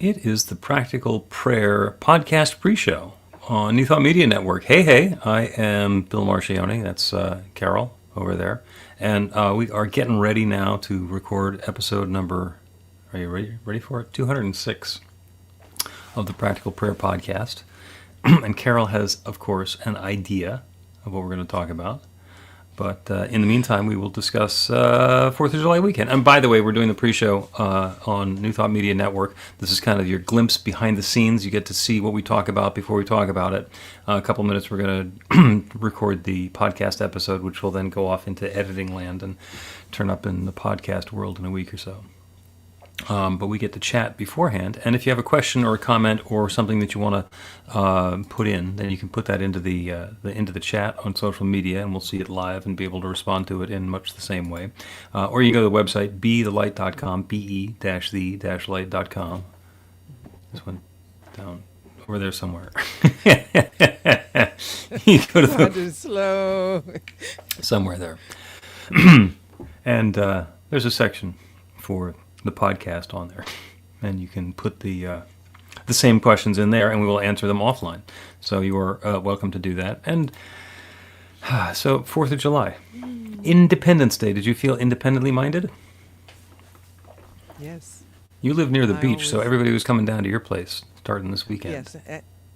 It is the Practical Prayer podcast pre-show on New Thought Media Network. Hey, I am Bill Marchiony. That's Carol over there. And we are getting ready now to record episode number, are you ready for it? 206 of the Practical Prayer podcast. And Carol has, of course, an idea of what we're going to talk about. But in the meantime, we will discuss 4th of July weekend. And by the way, we're doing the pre-show on New Thought Media Network. This is kind of your glimpse behind the scenes. You get to see what we talk about before we talk about it. A couple minutes, we're going to record the podcast episode, which will then go off into editing land and turn up in the podcast world in a week or so. But we get to chat beforehand, and if you have a question or a comment or something that you want to put in, then you can put that into the chat on social media, and we'll see it live and be able to respond to it in much the same way. Or you go to the website bethelight.com, be-the-light.com. This one down over there somewhere. You go to the slow somewhere there, and there's a section for the podcast on there, and you can put the same questions in there, and we will answer them offline. So you are welcome to do that. And so 4th of July, Independence Day. Did you feel independently minded? Yes. You live near the beach, so everybody was coming down to your place starting this weekend.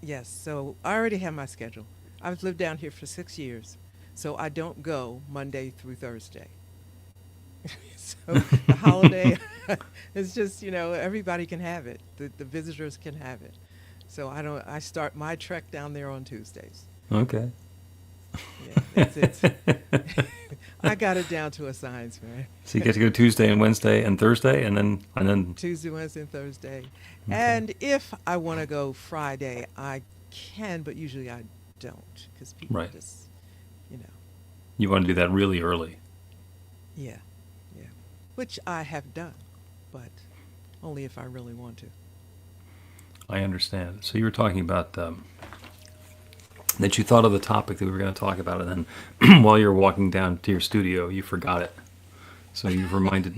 Yes. So I already have my schedule. I've lived down here for 6 years, so I don't go Monday through Thursday. So the holiday is just, everybody can have it. The visitors can have it. So I start my trek down there on Tuesdays. Okay. Yeah, it's I got it down to a science, man. So you get to go Tuesday and Wednesday and Thursday, and then Tuesday, Wednesday, and Thursday. Okay. And if I want to go Friday, I can, but usually I don't, because people just, You want to do that really early. Yeah. Which I have done, but only if I really want to. I understand. So you were talking about that you thought of the topic that we were going to talk about, and then while you were walking down to your studio, you forgot it. So you reminded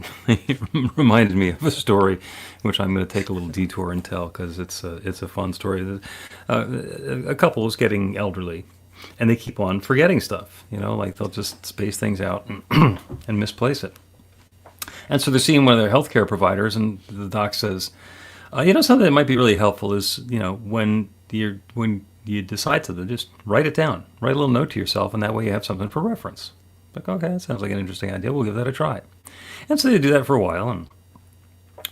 me of a story, which I'm going to take a little detour and tell, because it's a fun story. A couple is getting elderly, and they keep on forgetting stuff. Like they'll just space things out and misplace it. And so they're seeing one of their healthcare providers, and the doc says, something that might be really helpful is, when you decide something, just write it down. Write a little note to yourself, and that way you have something for reference. Like, okay, that sounds like an interesting idea. We'll give that a try. And so they do that for a while, and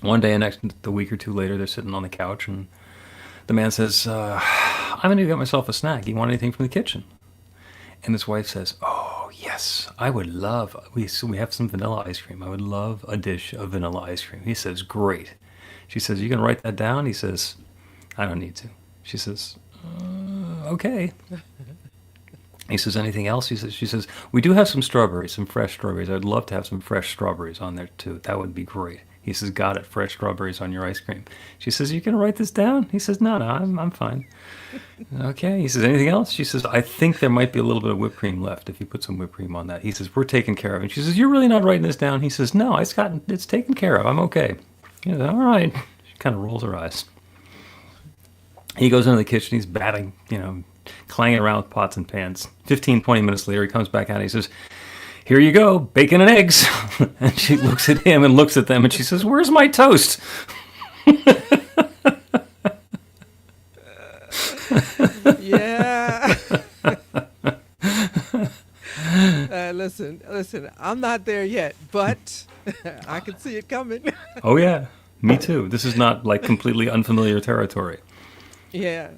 one day, a week or two later, they're sitting on the couch, and the man says, I'm going to get myself a snack. You want anything from the kitchen? And his wife says, oh, yes, I would love, we have some vanilla ice cream. I would love a dish of vanilla ice cream. He says, great. She says, you going to write that down? He says, I don't need to. She says, okay. He says, anything else? She says, we do have some strawberries, some fresh strawberries. I'd love to have some fresh strawberries on there, too. That would be great. He says, got it, fresh strawberries on your ice cream. She says, you going to write this down? He says, no, I'm fine. Okay. He says, anything else? She says, I think there might be a little bit of whipped cream left if you put some whipped cream on that. He says, we're taken care of. And she says, you're really not writing this down? He says, no, it's taken care of. I'm okay. He says, all right. She kind of rolls her eyes. He goes into the kitchen. He's batting, clanging around with pots and pans. 15, 20 minutes later, he comes back out and he says, here you go, bacon and eggs. And she looks at him and looks at them and she says, where's my toast? Yeah. Listen, I'm not there yet, but I can see it coming. Oh, yeah, me too. This is not like completely unfamiliar territory. Yeah.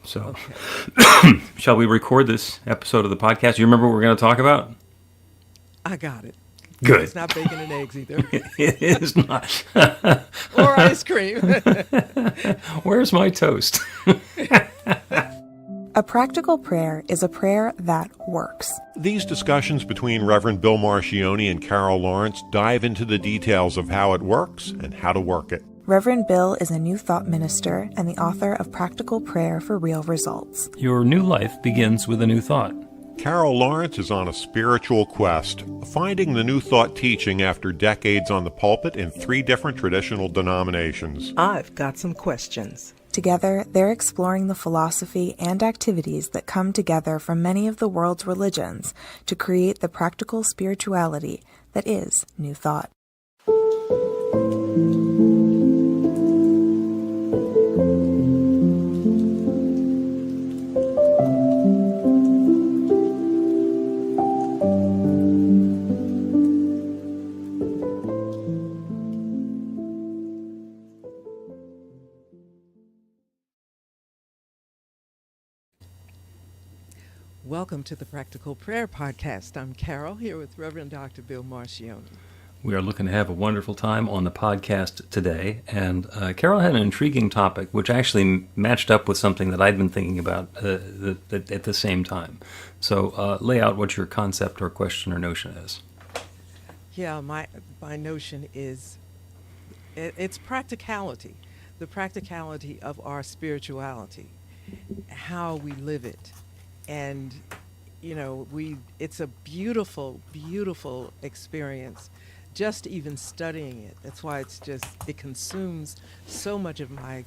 So, okay. Shall we record this episode of the podcast? You remember what we're going to talk about? I got it. Good. It's not bacon and eggs either. It is not. Or ice cream. Where's my toast? A practical prayer is a prayer that works. These discussions between Reverend Bill Marchiony and Carol Lawrence dive into the details of how it works and how to work it. Reverend Bill is a New Thought minister and the author of Practical Prayer for Real Results. Your new life begins with a new thought. Carol Lawrence is on a spiritual quest, finding the New Thought teaching after decades on the pulpit in 3 different traditional denominations. I've got some questions. Together, they're exploring the philosophy and activities that come together from many of the world's religions to create the practical spirituality that is New Thought. Welcome to the Practical Prayer Podcast. I'm Carol, here with Reverend Dr. Bill Marchiony. We are looking to have a wonderful time on the podcast today, and Carol had an intriguing topic which actually matched up with something that I'd been thinking about at the same time. So lay out what your concept or question or notion is. Yeah, my notion is it's practicality, the practicality of our spirituality, how we live it. And, you know, it's a beautiful, beautiful experience, just even studying it. That's why it consumes so much of my,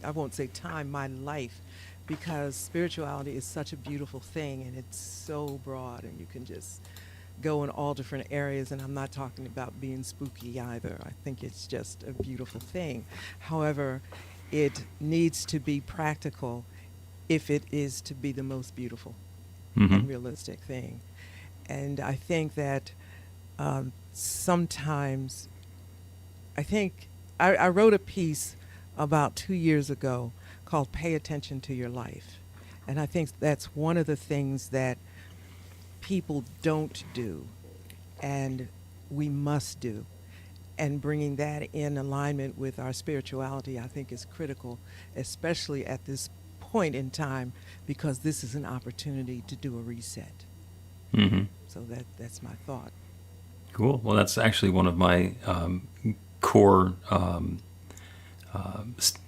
I won't say time, my life, because spirituality is such a beautiful thing, and it's so broad, and you can just go in all different areas, and I'm not talking about being spooky either. I think it's just a beautiful thing. However, it needs to be practical if it is to be the most beautiful and realistic thing. And I think that sometimes, I wrote a piece about 2 years ago called Pay Attention to Your Life. And I think that's one of the things that people don't do and we must do. And bringing that in alignment with our spirituality, I think, is critical, especially at this point in time, because this is an opportunity to do a reset. So that's my thought. Cool. Well, that's actually one of my core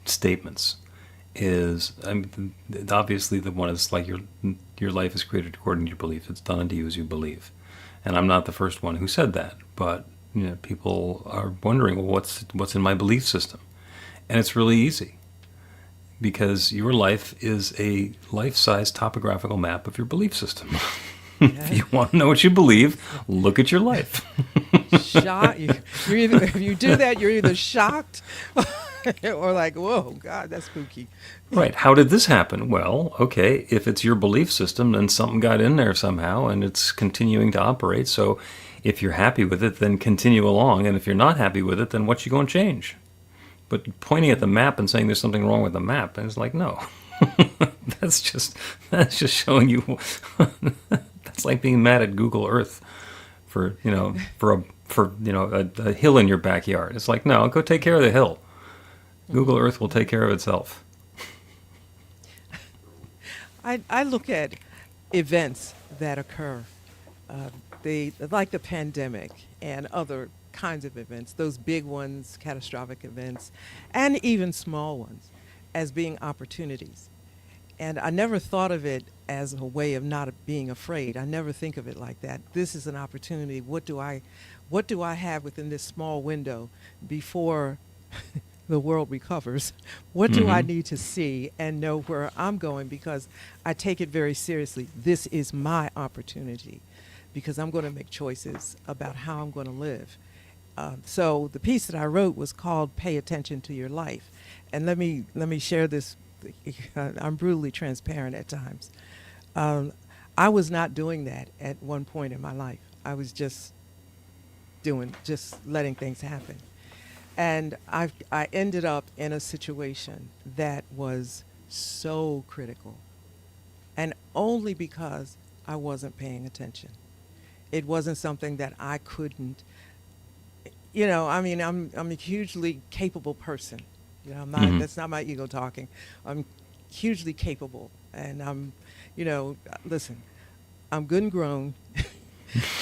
statements. Is obviously the one is like your life is created according to your belief. It's done unto you as you believe. And I'm not the first one who said that, but people are wondering, well, what's in my belief system? And it's really easy, because your life is a life-size topographical map of your belief system. If you want to know what you believe, look at your life. If you do that, you're either shocked or like, whoa, God, that's spooky. Right. How did this happen? Well, okay, if it's your belief system, then something got in there somehow, and it's continuing to operate. So if you're happy with it, then continue along. And if you're not happy with it, then what you going to change? But pointing at the map and saying there's something wrong with the map, and it's like, no. that's just showing you. That's like being mad at Google Earth for a hill in your backyard. It's like, no, go take care of the hill. Google Earth will take care of itself. I look at events that occur, like the pandemic and other kinds of events, those big ones, catastrophic events, and even small ones, as being opportunities. And I never thought of it as a way of not being afraid. I never think of it like that. This is an opportunity. What do I have within this small window before the world recovers? What do I need to see and know where I'm going? Because I take it very seriously. This is my opportunity, because I'm going to make choices about how I'm going to live. So the piece that I wrote was called Pay Attention to Your Life. And let me share this. I'm brutally transparent at times. I was not doing that at one point in my life. I was just letting things happen. And I ended up in a situation that was so critical, and only because I wasn't paying attention. It wasn't something that I couldn't, I'm a hugely capable person. I'm not, that's not my ego talking. I'm hugely capable, and listen, I'm good and grown.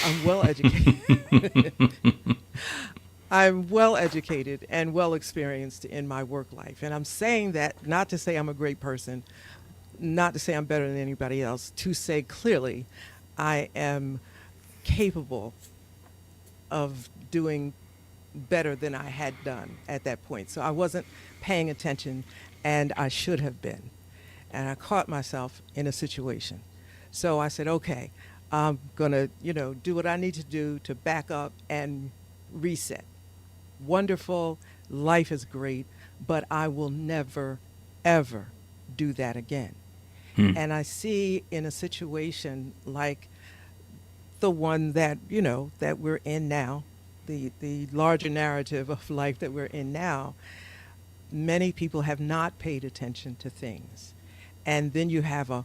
I'm well educated. I'm well educated and well experienced in my work life. And I'm saying that not to say I'm a great person, not to say I'm better than anybody else, to say clearly I am capable of doing better than I had done at that point. So I wasn't paying attention, and I should have been. And I caught myself in a situation. So I said, okay, I'm going to, do what I need to do to back up and reset. Wonderful. Life is great, but I will never, ever do that again. Hmm. And I see in a situation like the one that, that we're in now, the larger narrative of life that we're in now, many people have not paid attention to things. And then you have a,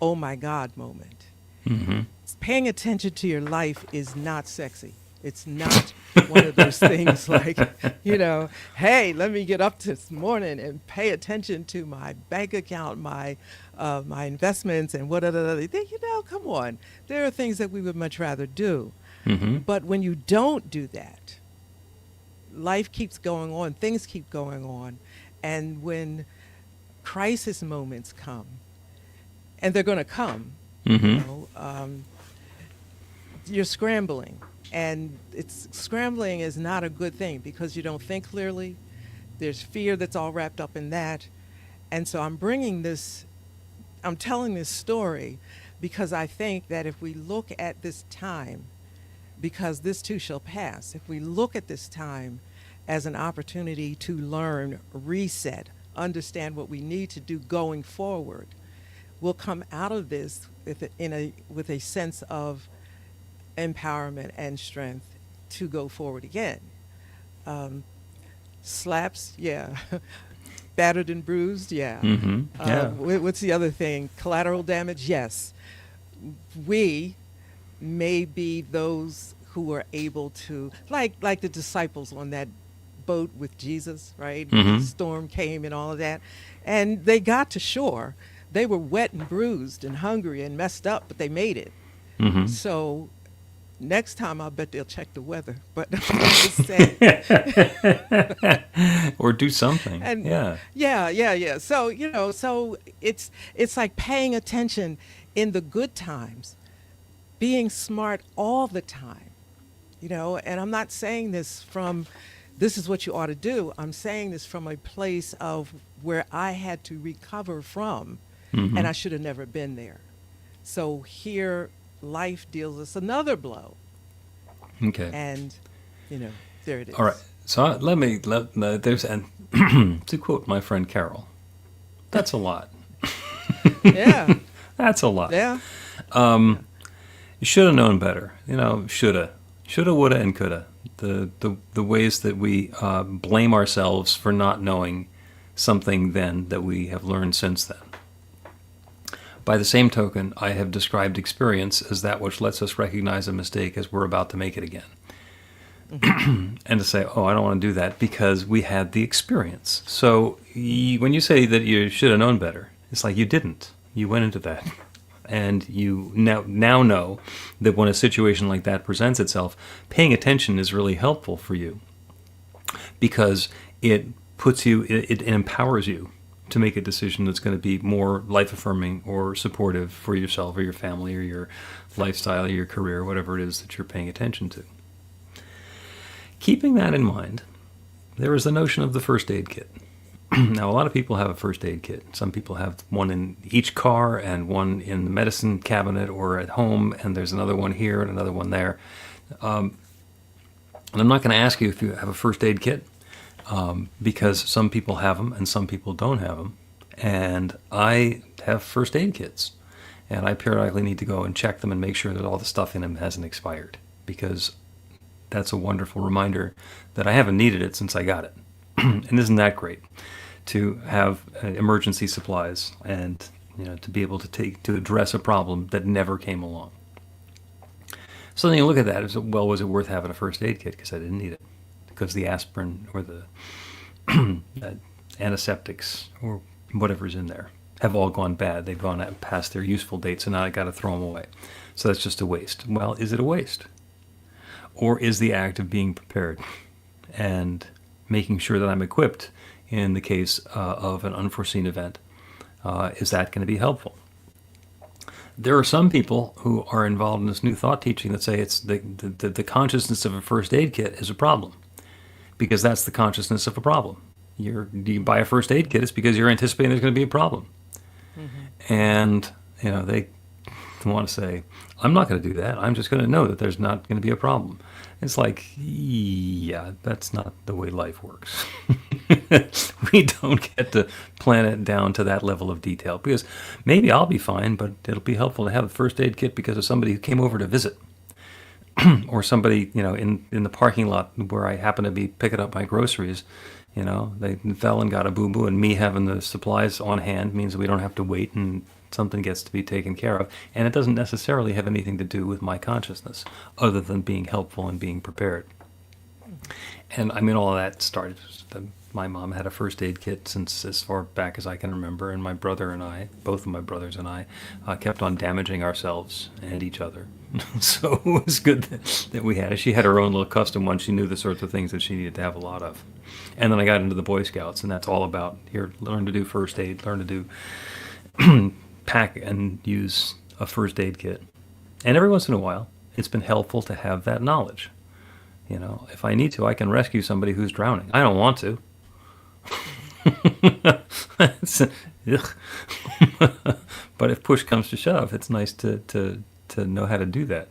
oh my God moment. Hmm. Paying attention to your life is not sexy. It's not one of those things like, hey, let me get up this morning and pay attention to my bank account, my investments, and what other. Come on. There are things that we would much rather do. Hmm. But when you don't do that, life keeps going on, things keep going on, and when crisis moments come, and they're going to come, Hmm. you're scrambling. And scrambling is not a good thing because you don't think clearly. There's fear that's all wrapped up in that. And so I'm telling this story because I think that if we look at this time, because this too shall pass, if we look at this time as an opportunity to learn, reset, understand what we need to do going forward, we'll come out of this with a sense of empowerment and strength to go forward again. Slaps, yeah. Battered and bruised, yeah. Hmm. Yeah. What's the other thing? Collateral damage, yes. We may be those who are able to, like the disciples on that boat with Jesus, right? Mhm. The storm came and all of that. And they got to shore. They were wet and bruised and hungry and messed up, but they made it. Hmm. So next time, I'll bet they'll check the weather. But I'm just saying. Or do something. And Yeah. yeah. So so it's like paying attention in the good times, being smart all the time, And I'm not saying this from, this is what you ought to do. I'm saying this from a place of where I had to recover from, Mhm. and I should have never been there. So here, life deals us another blow, Okay. and there it is. All right. So there's and to quote my friend Carol, that's a lot. Yeah, That's a lot. yeah. You should have known better. Shoulda, woulda, and coulda. The ways that we blame ourselves for not knowing something then that we have learned since then. By the same token, I have described experience as that which lets us recognize a mistake as we're about to make it again. And to say, oh, I don't want to do that because we had the experience. So when you say that you should have known better, it's like you didn't. You went into that. And you now know that when a situation like that presents itself, paying attention is really helpful for you because it empowers you to make a decision that's going to be more life-affirming or supportive for yourself or your family or your lifestyle or your career, whatever it is that you're paying attention to. Keeping that in mind, there is the notion of the first aid kit. Now, a lot of people have a first aid kit. Some people have one in each car and one in the medicine cabinet or at home, and there's another one here and another one there. And I'm not going to ask you if you have a first aid kit because some people have them and some people don't have them. And I have first aid kits, and I periodically need to go and check them and make sure that all the stuff in them hasn't expired because that's a wonderful reminder that I haven't needed it since I got it. And isn't that great to have emergency supplies and to be able to address a problem that never came along? So then you look at that as, well, was it worth having a first aid kit because I didn't need it? Because the aspirin or the antiseptics or whatever's in there have all gone bad. They've gone past their useful date, so now I got to throw them away. So that's just a waste. Well, is it a waste? Or is the act of being prepared and making sure that I'm equipped in the case of an unforeseen event, is that going to be helpful? There are some people who are involved in this new thought teaching that say it's the consciousness of a first aid kit is a problem, because that's the consciousness of a problem. You buy a first aid kit, it's because you're anticipating there's going to be a problem. And, they want to say, I'm not going to do that. I'm just going to know that there's not going to be a problem. It's like, yeah, that's not the way life works. We don't get to plan it down to that level of detail, because maybe I'll be fine, but it'll be helpful to have a first aid kit because of somebody who came over to visit. Or somebody, in the parking lot where I happen to be picking up my groceries, they fell and got a boo-boo, and me having the supplies on hand means we don't have to wait and something gets to be taken care of. And it doesn't necessarily have anything to do with my consciousness, other than being helpful and being prepared. And all of that started. My mom had a first aid kit since as far back as I can remember, and my brother and I, both of my brothers and I, kept on damaging ourselves and each other. So it was good that we had it. She had her own little custom one. She knew the sorts of things that she needed to have a lot of. And then I got into the Boy Scouts, and that's all about, here, learn to do first aid, learn to do pack and use a first aid kit. And every once in a while, it's been helpful to have that knowledge. If I need to, I can rescue somebody who's drowning. I don't want to. But if push comes to shove, it's nice to know how to do that.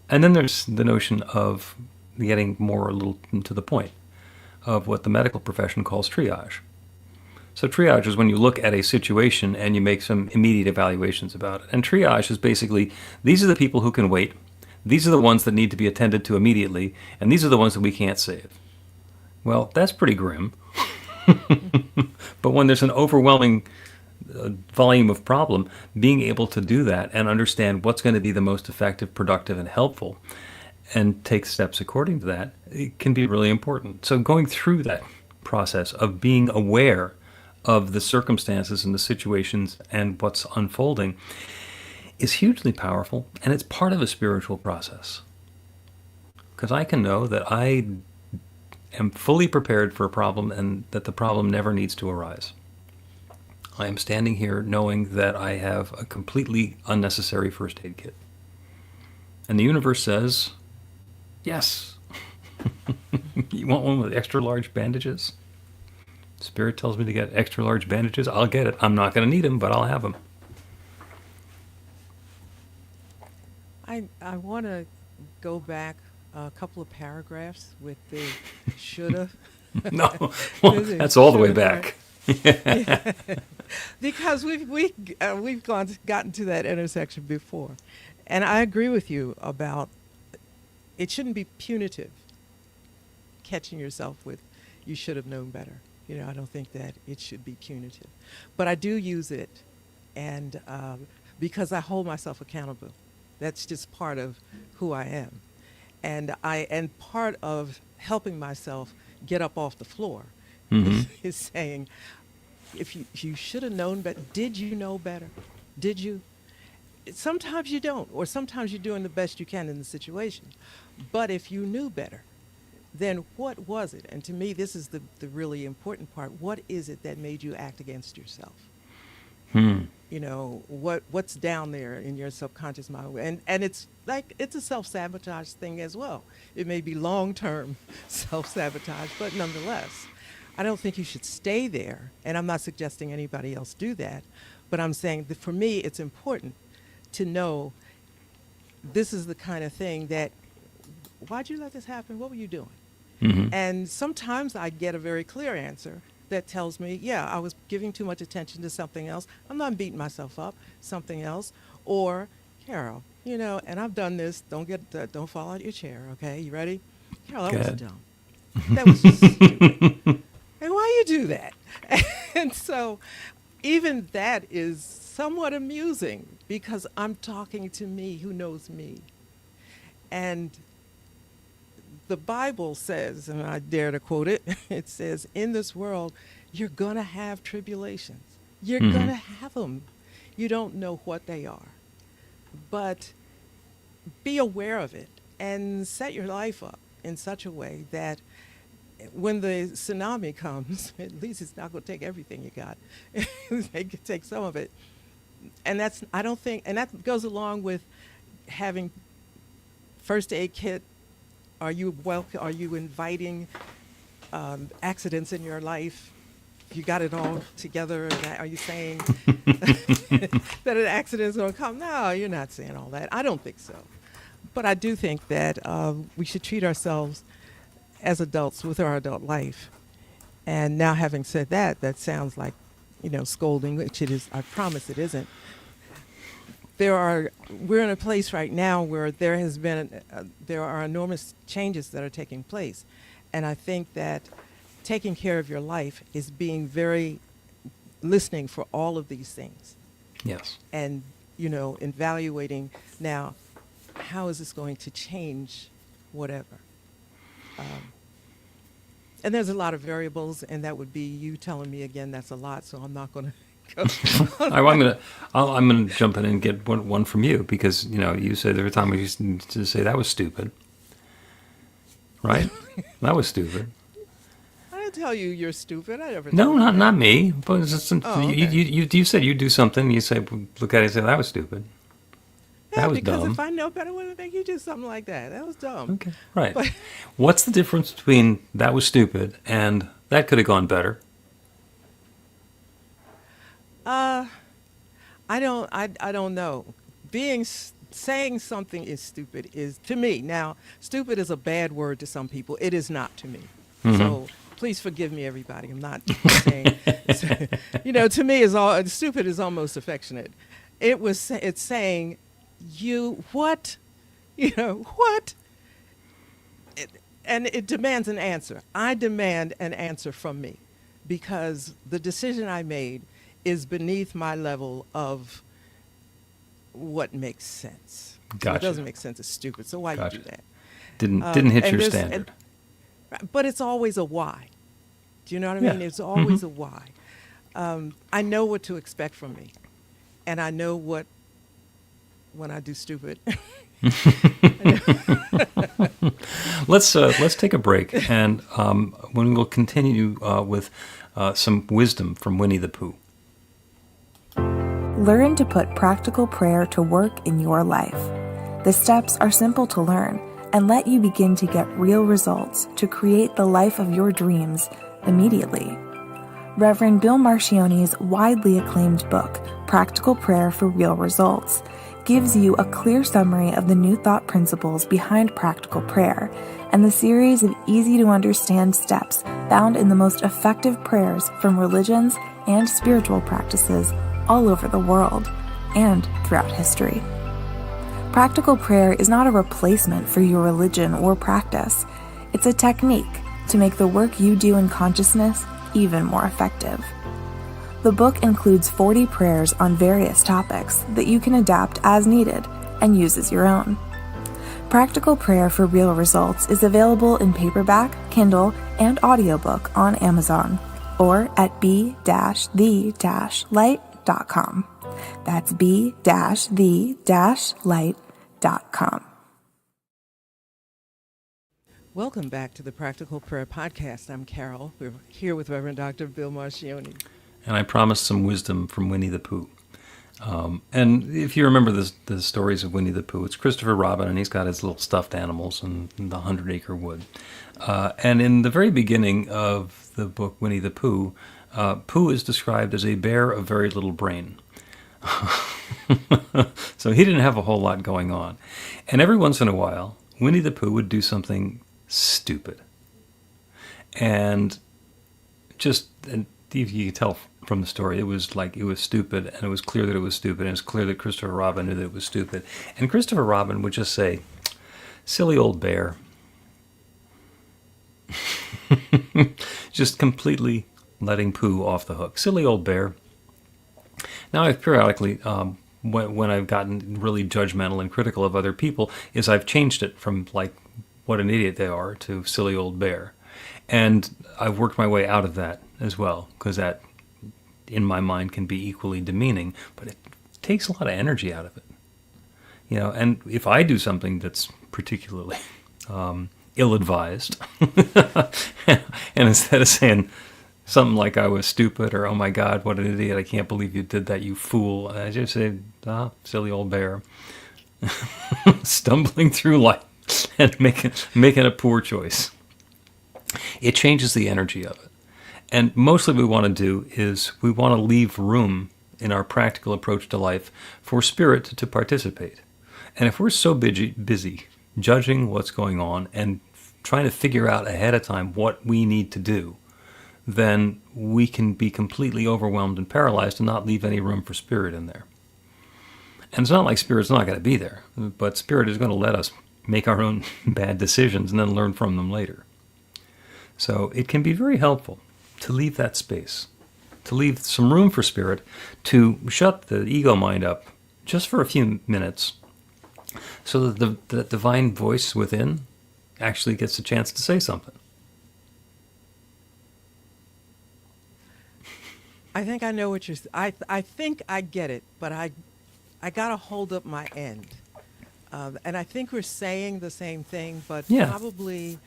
And then there's the notion of getting more a little to the point of what the medical profession calls triage. So triage is when you look at a situation and you make some immediate evaluations about it. And triage is basically, these are the people who can wait, these are the ones that need to be attended to immediately, and these are the ones that we can't save. Well, that's pretty grim. But when there's an overwhelming volume of problem, being able to do that and understand what's going to be the most effective, productive, and helpful, and take steps according to that, it can be really important. So going through that process of being aware of the circumstances and the situations and what's unfolding is hugely powerful, and it's part of a spiritual process. Because I can know that I am fully prepared for a problem and that the problem never needs to arise. I am standing here knowing that I have a completely unnecessary first aid kit. And the universe says, yes. You want one with extra large bandages? Spirit tells me to get extra large bandages. I'll get it. I'm not going to need them, but I'll have them. I want to go back a couple of paragraphs with the shoulda. No, well, that's all the way back. Yeah. Because we've gotten to that intersection before, and I agree with you about it shouldn't be punitive. Catching yourself with, you should have known better. I don't think that it should be punitive, but I do use it, and because I hold myself accountable. That's just part of who I am, and part of helping myself get up off the floor is saying, if you should have known better, did you know better? Did you? Sometimes you don't, or sometimes you're doing the best you can in the situation. But if you knew better, then what was it? And to me, this is the really important part. What is it that made you act against yourself? What's down there in your subconscious mind? And it's a self-sabotage thing as well. It may be long-term self-sabotage, but nonetheless, I don't think you should stay there. And I'm not suggesting anybody else do that, but I'm saying that for me, it's important to know this is the kind of thing that, why'd you let this happen? What were you doing? And sometimes I get a very clear answer that tells me, yeah, I was giving too much attention to something else. I'm not beating myself up, something else. Or, Carol, and I've done this. Don't fall out your chair, okay? You ready? Carol, that was dumb. That was just stupid. And why you do that? And so even that is somewhat amusing because I'm talking to me who knows me. And the Bible says, and I dare to quote it, it says, in this world, you're going to have tribulations. You're going to have them. You don't know what they are. But be aware of it and set your life up in such a way that when the tsunami comes, at least it's not going to take everything you got. They could take some of it. And I don't think, and that goes along with having first aid kit. Are you inviting accidents in your life? You got it all together. Are you saying that an accident is going to come? No, you're not saying all that. I don't think so. But I do think that we should treat ourselves as adults with our adult life. And now, having said that, that sounds like, scolding, which it is. I promise it isn't. We're in a place right now where there are enormous changes that are taking place. And I think that taking care of your life is being listening for all of these things. Yes. And, evaluating now, how is this going to change whatever? And there's a lot of variables, and that would be you telling me again that's a lot, so I'm not going to go. I'm gonna jump in and get one from you, because you said every time we used to say that was stupid, right? That was stupid. I didn't tell you you're stupid. I never. No, not me. But it's just, okay. you said you do something. You say, look at it and say that was stupid. Yeah, that was because dumb. if I know better, wouldn't make you do something like that? That was dumb. Okay, right. But what's the difference between that was stupid and that could have gone better? I don't know. Saying something is stupid is, to me, now, stupid is a bad word to some people. It is not to me. Mm-hmm. So please forgive me, everybody. I'm not saying, to me, stupid is almost affectionate. It's saying, what? What? And it demands an answer. I demand an answer from me, because the decision I made is beneath my level of what makes sense. Gotcha. So it doesn't make sense. It's stupid. So why Gotcha. you do that? Didn't hit your standard. But it's always a why. Do you know what I mean? Yeah. It's always a why. I know what to expect from me, and I know what when I do stupid. Let's take a break, and when we'll continue with some wisdom from Winnie the Pooh. Learn to put practical prayer to work in your life. The steps are simple to learn and let you begin to get real results to create the life of your dreams immediately. Reverend Bill Marchiony's widely acclaimed book, Practical Prayer for Real Results, gives you a clear summary of the New Thought principles behind practical prayer and the series of easy-to-understand steps found in the most effective prayers from religions and spiritual practices all over the world and throughout history. Practical prayer is not a replacement for your religion or practice. It's a technique to make the work you do in consciousness even more effective. The book includes 40 prayers on various topics that you can adapt as needed and use as your own. Practical Prayer for Real Results is available in paperback, Kindle, and audiobook on Amazon or at b-the-light.com. That's b-the-light.com. Welcome back to the Practical Prayer Podcast. I'm Carol. We're here with Reverend Dr. Bill Marchiony. And I promised some wisdom from Winnie the Pooh. And if you remember the stories of Winnie the Pooh, it's Christopher Robin, and he's got his little stuffed animals in the 100-acre wood. And in the very beginning of the book Winnie the Pooh, Pooh is described as a bear of very little brain. So he didn't have a whole lot going on. And every once in a while, Winnie the Pooh would do something stupid. And you can tell from the story, it was stupid, and it was clear that it was stupid, and it was clear that Christopher Robin knew that it was stupid. And Christopher Robin would just say, "Silly old bear." Just completely letting Pooh off the hook. Silly old bear. Now, I've periodically, when I've gotten really judgmental and critical of other people, is I've changed it from, like, what an idiot they are to silly old bear. And I've worked my way out of that as well, because that, in my mind, can be equally demeaning, but it takes a lot of energy out of it. And if I do something that's particularly ill-advised. And instead of saying something like I was stupid or, oh my God, what an idiot, I can't believe you did that, you fool, I just say, silly old bear. Stumbling through life and making a poor choice. It changes the energy of it. And mostly what we want to do is we want to leave room in our practical approach to life for spirit to participate. And if we're so busy judging what's going on and trying to figure out ahead of time what we need to do, then we can be completely overwhelmed and paralyzed and not leave any room for spirit in there. And it's not like spirit's not going to be there, but spirit is going to let us make our own bad decisions and then learn from them later. So it can be very helpful to leave that space, to leave some room for spirit, to shut the ego mind up just for a few minutes so that the divine voice within actually gets a chance to say something. I think I know what you're. I think I get it, but I gotta hold up my end, and I think we're saying the same thing, but Yeah. probably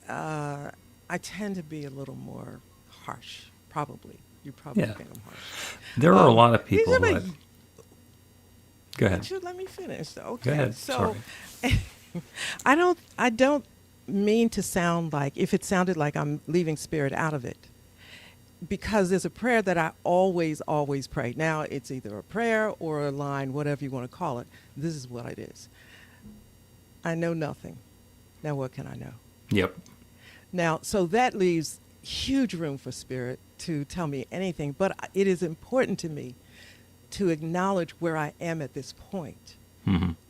I tend to be a little more harsh. Probably you probably Yeah. think I'm harsh. There are a lot of people these who are have... Go ahead. But you let me finish. Okay. Go ahead. So Sorry. I don't mean to sound like, if it sounded like I'm leaving spirit out of it, because there's a prayer that I always pray. Now it's either a prayer or a line, whatever you want to call it. This is what it is. I know nothing. Now what can I know? Yep. Now, so that leaves huge room for spirit to tell me anything, but it is important to me to acknowledge where I am at this point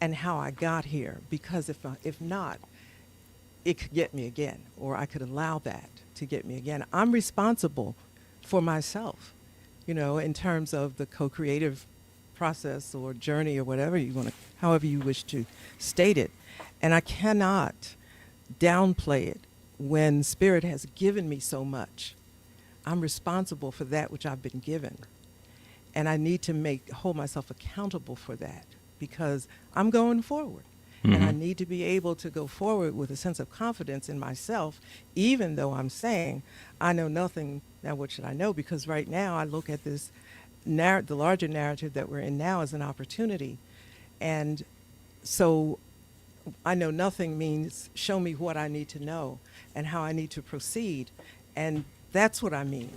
and how I got here, because if not, it could get me again, or I could allow that to get me again. I'm responsible for myself, in terms of the co-creative process or journey or whatever however you wish to state it. And I cannot downplay it when spirit has given me so much. I'm responsible for that which I've been given. And I need to hold myself accountable for that, because I'm going forward. And I need to be able to go forward with a sense of confidence in myself, even though I'm saying, I know nothing, now what should I know? Because right now I look at this, the larger narrative that we're in now as an opportunity. And so I know nothing means show me what I need to know and how I need to proceed. And that's what I mean,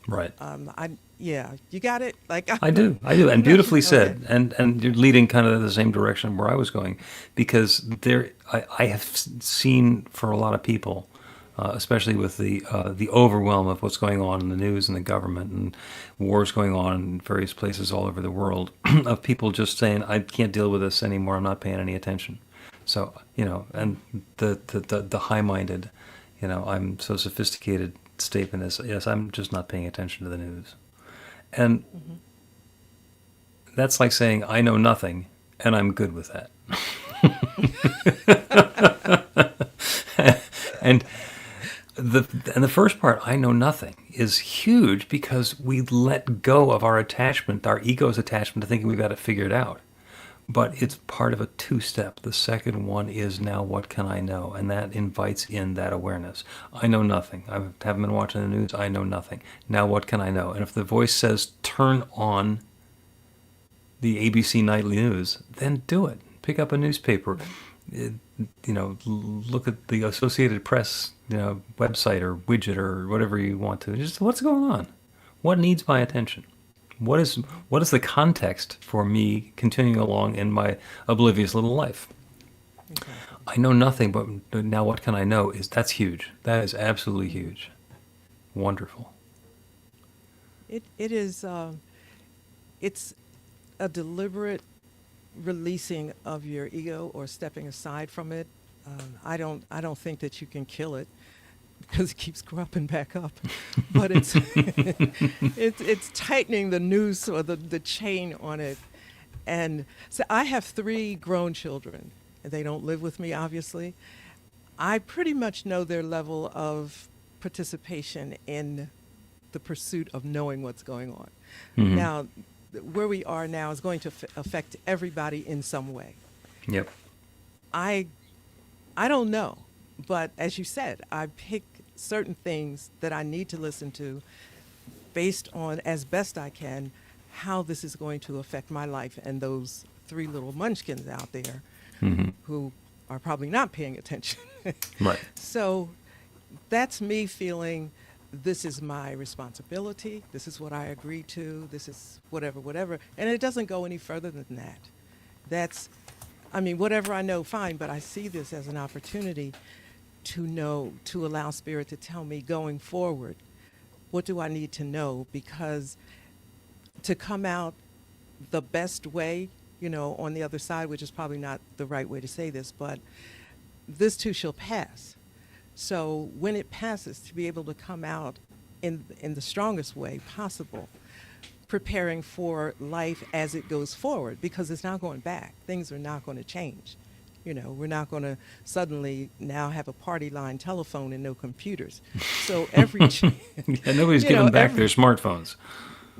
Right. Yeah, you got it? I do, and beautifully said, Okay. and you're leading kind of the same direction where I was going, because I have seen for a lot of people, especially with the overwhelm of what's going on in the news and the government and wars going on in various places all over the world, of people just saying, I can't deal with this anymore, I'm not paying any attention. So, and the high-minded, I'm so sophisticated statement is, yes, I'm just not paying attention to the news. And that's like saying, I know nothing, and I'm good with that. and the first part, I know nothing, is huge, because we let go of our attachment, our ego's attachment to thinking we've got it figured out. But it's part of a two-step. The second one is, now what can I know? And that invites in that awareness. I know nothing. I haven't been watching the news. I know nothing. Now what can I know? And if the voice says, turn on the ABC Nightly News, then do it. Pick up a newspaper. Look at the Associated Press, website or widget or whatever you want to. Just, what's going on? What needs my attention? What is the context for me continuing along in my oblivious little life? Okay. I know nothing, but now what can I know? That's huge. That is absolutely huge. Wonderful. It is. It's a deliberate releasing of your ego or stepping aside from it. I don't think that you can kill it, because it keeps cropping back up. But it's it's tightening the noose or the chain on it. And so I have 3 grown children. They don't live with me, obviously. I pretty much know their level of participation in the pursuit of knowing what's going on. Mm-hmm. Now, where we are now is going to affect everybody in some way. Yep. I I don't know. But as you said, I pick certain things that I need to listen to based on, as best I can, how this is going to affect my life and those three little munchkins out there who are probably not paying attention. Right. So that's me feeling this is my responsibility. This is what I agreed to. This is whatever, whatever. And it doesn't go any further than that. That's, I mean, whatever I know, fine, but I see this as an opportunity to know, to allow Spirit to tell me going forward, what do I need to know? Because to come out the best way, you know, on the other side, which is probably not the right way to say this, but this too shall pass. So when it passes, to be able to come out in the strongest way possible, preparing for life as it goes forward, because it's not going back. Things are not going to change. You know, we're not going to suddenly now have a party line telephone and no computers. So every Yeah, nobody's giving back their smartphones.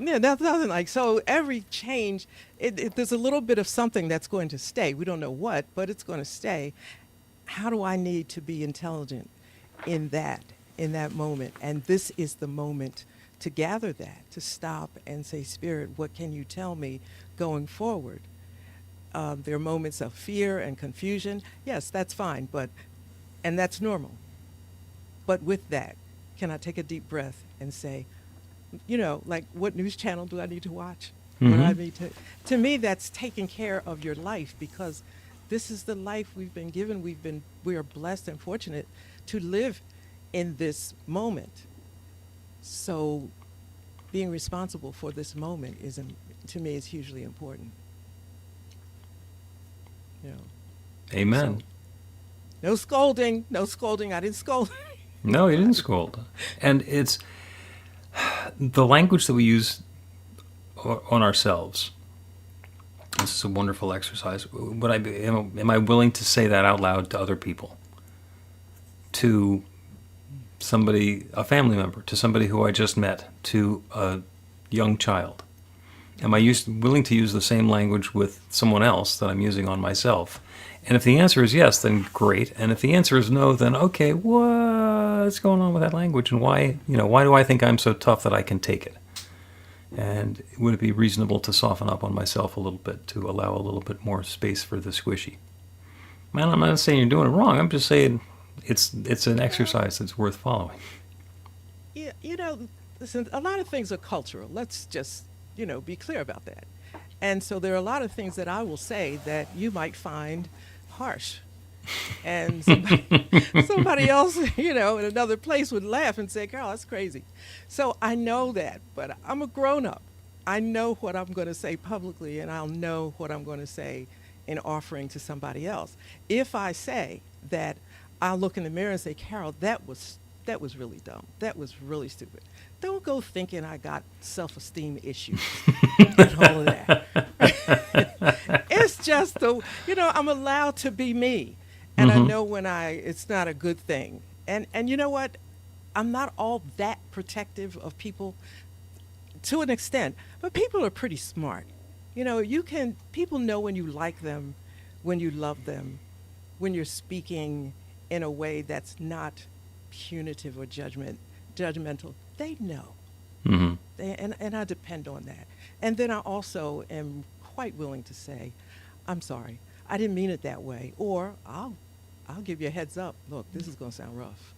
yeah, that's nothing like so. Every change, there's a little bit of something that's going to stay. We don't know what, but it's going to stay. How do I need to be intelligent in that moment? And this is the moment to gather that, to stop and say, Spirit, what can you tell me going forward? There are moments of fear and confusion. Yes, that's fine, and that's normal. But with that, can I take a deep breath and say, you know, like, what news channel do I need to watch? What do I need to me, that's taking care of your life, because this is the life we've been given. We are blessed and fortunate to live in this moment. So being responsible for this moment to me, is hugely important. You know. Amen. So, no scolding. No scolding. I didn't scold. No, you didn't scold. And it's the language that we use on ourselves. This is a wonderful exercise. Am I willing to say that out loud to other people? To somebody, a family member, to somebody who I just met, to a young child? Am I willing to use the same language with someone else that I'm using on myself? And if the answer is yes, then great. And if the answer is no, then okay, what's going on with that language? And why do I think I'm so tough that I can take it? And would it be reasonable to soften up on myself a little bit, to allow a little bit more space for the squishy? Man, I'm not saying you're doing it wrong. I'm just saying it's an exercise that's worth following. Yeah, you know, listen, a lot of things are cultural. Let's just, be clear about that. And so there are a lot of things that I will say that you might find harsh. And somebody else, in another place would laugh and say, girl, that's crazy. So I know that, but I'm a grown up. I know what I'm going to say publicly, and I'll know what I'm going to say in offering to somebody else. If I say that, I'll look in the mirror and say, Carol, that was really dumb. That was really stupid. Don't go thinking I got self-esteem issues and all of that. It's just I'm allowed to be me. And I know when it's not a good thing. And you know what? I'm not all that protective of people to an extent, but people are pretty smart. People know when you like them, when you love them, when you're speaking in a way that's not punitive or judgmental. They know. Mm-hmm. And I depend on that. And then I also am quite willing to say, I'm sorry, I didn't mean it that way. Or I'll give you a heads up. Look, this is going to sound rough,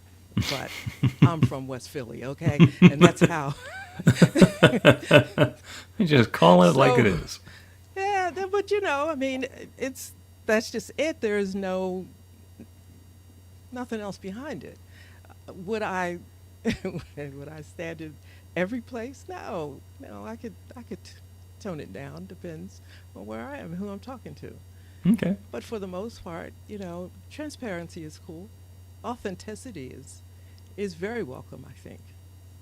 but I'm from West Philly, okay? And that's how. You just call it like it is. Yeah, but that's just it. There is nothing else behind it. Would I stand in every place? No. I could tone it down. Depends on where I am and who I'm talking to. Okay. But for the most part, transparency is cool. Authenticity is very welcome, I think.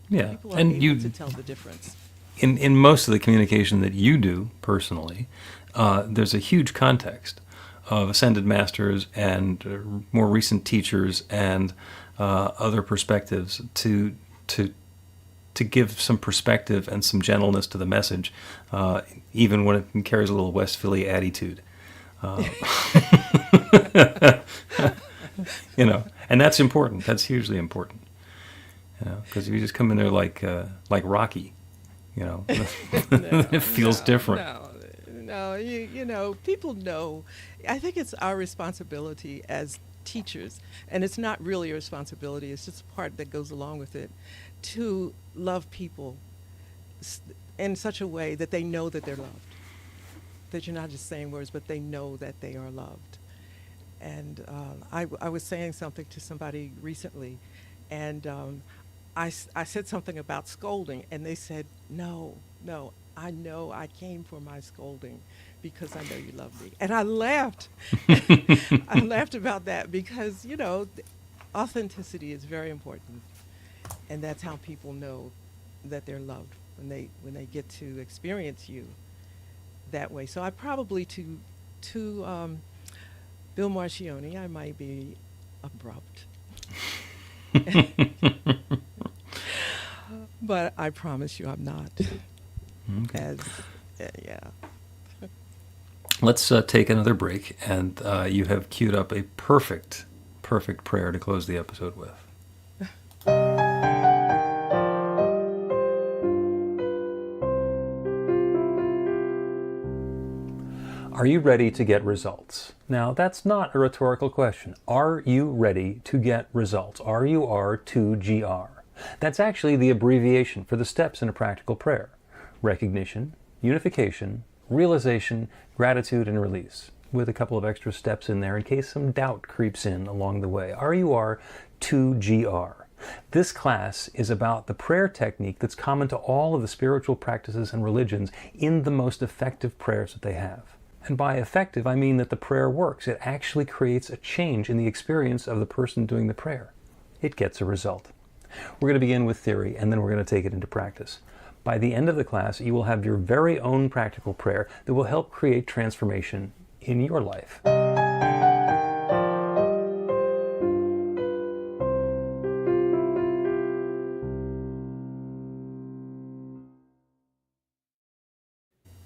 Yeah, People are and able to tell the difference. In most of the communication that you do personally, there's a huge context of ascended masters and more recent teachers and other perspectives to give some perspective and some gentleness to the message, even when it carries a little West Philly attitude. And that's important. That's hugely important. Because if you just come in there like Rocky, No, it feels different. No, people know. I think it's our responsibility as teachers, and it's not really a responsibility, it's just a part that goes along with it, to love people in such a way that they know that they're loved. That you're not just saying words, but they know that they are loved. And I was saying something to somebody recently, and I said something about scolding, and they said, no, I know I came for my scolding because I know you love me. And I laughed. I laughed about that because, authenticity is very important. And that's how people know that they're loved, when they get to experience you that way. So I probably, to Bill Marchiony, I might be abrupt. But I promise you I'm not. Okay. Yeah. Let's take another break, and you have queued up a perfect prayer to close the episode with. Are you ready to get results? Now, that's not a rhetorical question. Are you ready to get results? RUR2GR. That's actually the abbreviation for the steps in a practical prayer. Recognition, unification, realization, gratitude, and release, with a couple of extra steps in there in case some doubt creeps in along the way. RUR2GR. This class is about the prayer technique that's common to all of the spiritual practices and religions in the most effective prayers that they have. And by effective, I mean that the prayer works. It actually creates a change in the experience of the person doing the prayer. It gets a result. We're going to begin with theory, and then we're going to take it into practice. By the end of the class, you will have your very own practical prayer that will help create transformation in your life.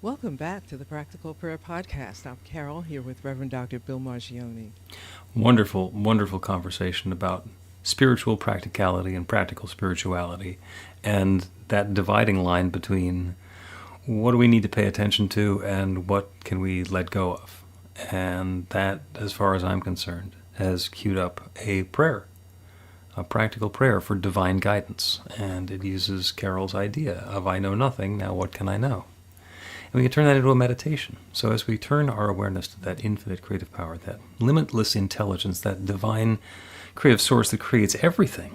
Welcome back to the Practical Prayer Podcast. I'm Carol, here with Reverend Dr. Bill Marchiony. Wonderful, wonderful conversation about spiritual practicality and practical spirituality, and that dividing line between what do we need to pay attention to and what can we let go of. And that, as far as I'm concerned, has queued up a prayer, a practical prayer for divine guidance. And it uses Carol's idea of I know nothing, now what can I know? And we can turn that into a meditation. So as we turn our awareness to that infinite creative power, that limitless intelligence, that divine creative source that creates everything,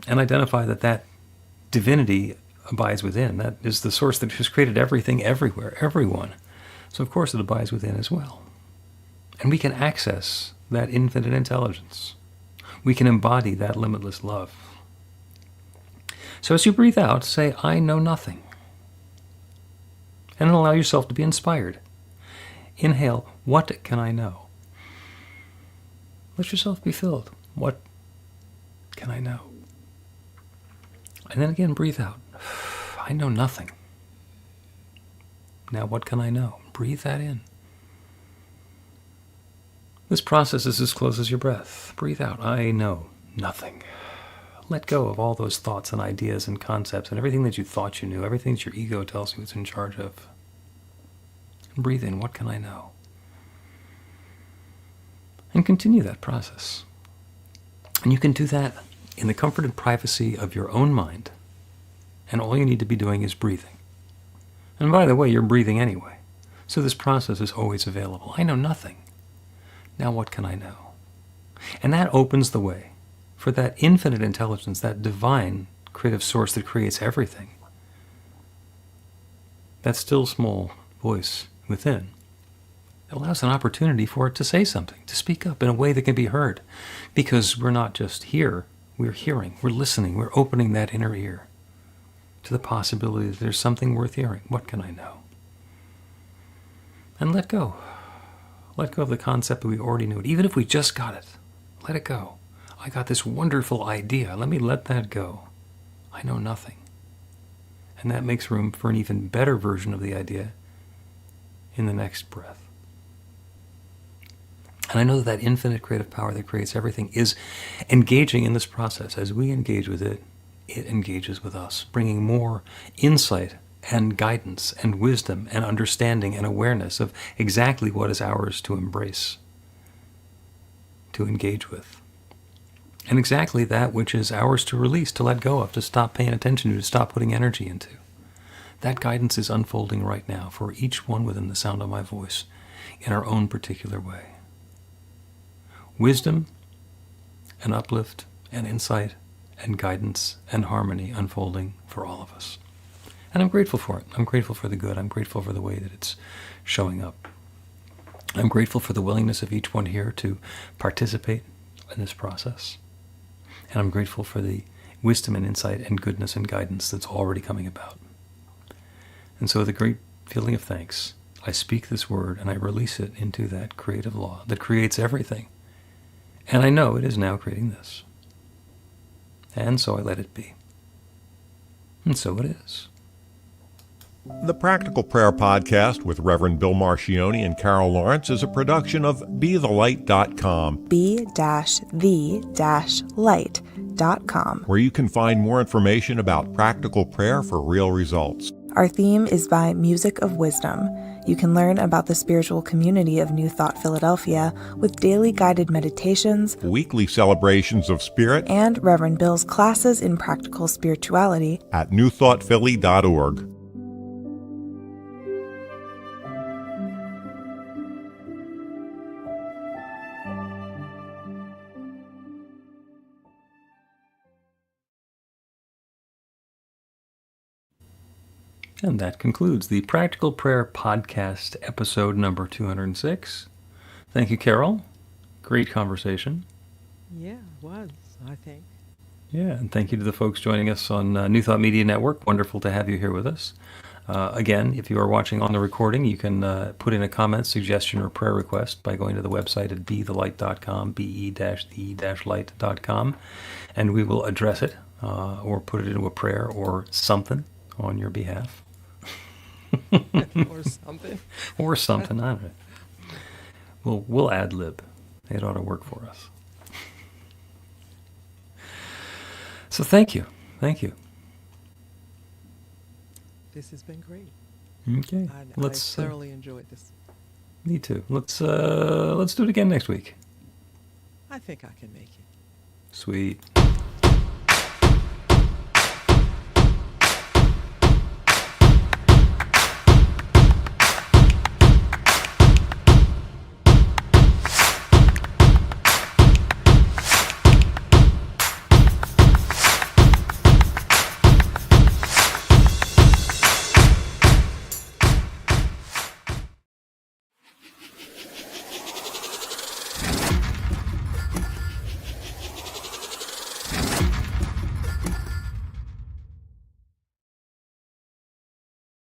and identify that that divinity abides within. That is the source that has created everything, everywhere, everyone. So of course it abides within as well. And we can access that infinite intelligence. We can embody that limitless love. So as you breathe out, say, I know nothing. And then allow yourself to be inspired. Inhale, what can I know? Let yourself be filled. What can I know? And then again, breathe out. I know nothing. Now what can I know? Breathe that in. This process is as close as your breath. Breathe out. I know nothing. Let go of all those thoughts and ideas and concepts and everything that you thought you knew, everything that your ego tells you it's in charge of. And breathe in. What can I know? And continue that process. And you can do that in the comfort and privacy of your own mind. And all you need to be doing is breathing. And by the way, you're breathing anyway. So this process is always available. I know nothing. Now what can I know? And that opens the way for that infinite intelligence, that divine creative source that creates everything. That still small voice within. It allows an opportunity for it to say something, to speak up in a way that can be heard. Because we're not just here, we're hearing, we're listening, we're opening that inner ear to the possibility that there's something worth hearing. What can I know? And let go. Let go of the concept that we already knew it. Even if we just got it, let it go. I got this wonderful idea. Let me let that go. I know nothing. And that makes room for an even better version of the idea in the next breath. And I know that infinite creative power that creates everything is engaging in this process. As we engage with it, it engages with us, bringing more insight and guidance and wisdom and understanding and awareness of exactly what is ours to embrace, to engage with. And exactly that which is ours to release, to let go of, to stop paying attention to stop putting energy into. That guidance is unfolding right now for each one within the sound of my voice in our own particular way. Wisdom and uplift and insight and guidance and harmony unfolding for all of us. And I'm grateful for it. I'm grateful for the good. I'm grateful for the way that it's showing up. I'm grateful for the willingness of each one here to participate in this process. And I'm grateful for the wisdom and insight and goodness and guidance that's already coming about. And so with a great feeling of thanks, I speak this word and I release it into that creative law that creates everything. And I know it is now creating this. And so I let it be. And so it is. The Practical Prayer Podcast with Reverend Bill Marchiony and Carol Lawrence is a production of BeTheLight.com, be-the-light.com, where you can find more information about practical prayer for real results. Our theme is by Music of Wisdom. You can learn about the spiritual community of New Thought Philadelphia with daily guided meditations, Weekly celebrations of spirit, and Reverend Bill's classes in practical spirituality at newthoughtphilly.org. And that concludes the Practical Prayer Podcast, episode number 206. Thank you, Carol. Great conversation. Yeah, it was, I think. Yeah, and thank you to the folks joining us on New Thought Media Network. Wonderful to have you here with us. Again, if you are watching on the recording, you can put in a comment, suggestion, or prayer request by going to the website at BeTheLight.com, be-the-light.com, and we will address it or put it into a prayer or something on your behalf. Or something. Or something, I don't know. We'll ad-lib. It ought to work for us. So thank you. Thank you. This has been great. Okay. I Let's thoroughly enjoyed this. me too. Let's do it again next week. I think I can make it. Sweet.